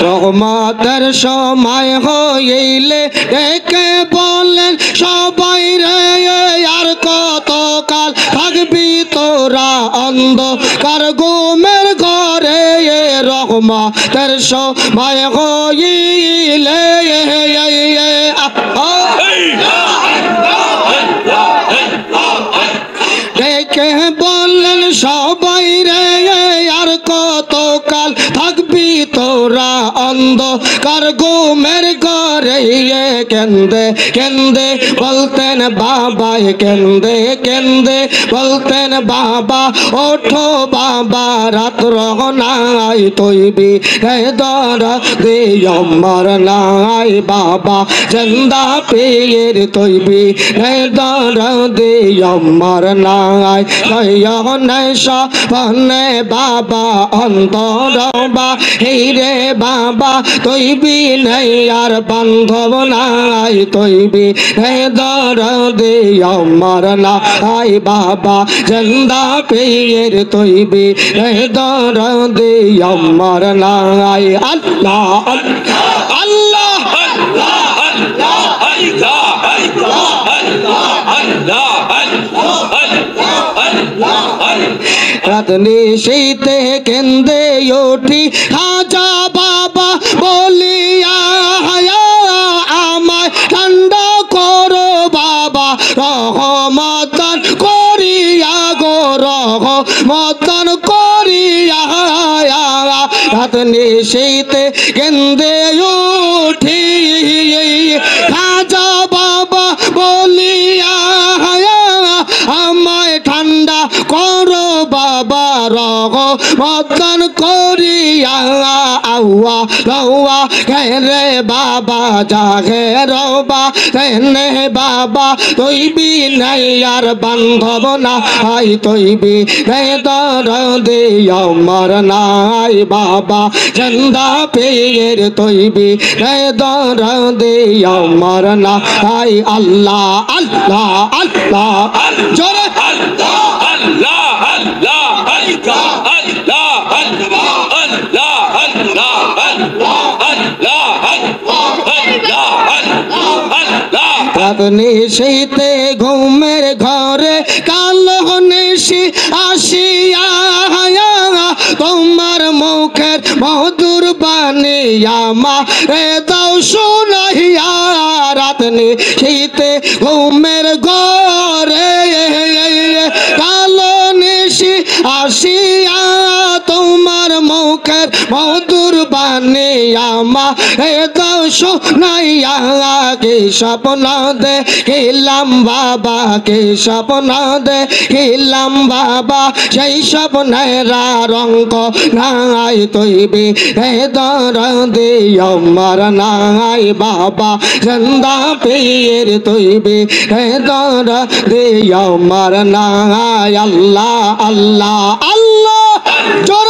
রহমতের সময় হইলে ডেকে বলেন সবাই রে আর কত কাল থাকবি তোরা অন্ধকার ঘুমের ঘরে রহমতের সময় হইলে ডেকে বললেন সবাই রে আর কত কাল থাকবি তোরা অন্ধকার ঘুমের ঘরে কেন্দে কেন্দে বলতেন বাবাই কেন্দে কেন্দে বলতেন বাবা ওঠো বাবা রাত্র নাই তৈবি দর দে আমার নাই বাবা চন্দা পেয়ের তৈবি দর দে আমার নাই নেশা বনে বাবা অন্তরবা হেরে বাবা তৈবি নেই আর বান্ধব নাই তৈবি দর দে আমার নাই বাবা চন্দা পেয়ের তৈবি দর দে আমার নাই আল্লাহ আল্লাহ রাত নিশীতে কেন্দে উঠি খাজা বাবা বলিয়া আমায় ঠান্ডা করো বাবা রহমতন করিয়া গো রহমতন করিয়া রাত নিশীতে কেন্দে উঠি খাজা বাবা বলিয়া আমায় ঠান্ডা করো বাবা রহমতন করিয়া আউয়া রৌয়া ঘেরে বাবা জাগে রবা তেনে বাবা তৈবি নাই আর বান্ধব নাই তৈবি দর দে আমার নাই বাবা চন্দা পেয়ের তৈবি দর দে আমার নাই আল্লাহ আল্লাহ আল্লাহ জোরে আল্লাহ আল্লাহ আল্লাহ আল্লাহ আল্লাহ আল্লাহ আল্লাহ আল্লাহ আল্লাহ আল্লাহ আল্লাহ রাত নিশীতে ঘুমের ঘরে কালো নিশি আসিয়া তোমার মুখের মধুর বাণী আমারে দাও শুনাইয়া রাত নিশীতে ঘুমের ঘরে কালো নিশি আসিয়া তোমার মুখের মধুর বাণী আমারে দাও শুনাইয়া কে স্বপ্ন দেখিলাম বাবা কে স্বপ্ন দেখিলাম বাবা সেই স্বপ্নের রঙ্ক নাই তৈবি দর দে আমার নাই বাবা চন্দা পেয়ের তৈবি দর দে আমার নাই আল্লাহ আল্লাহ আল্লাহ জোর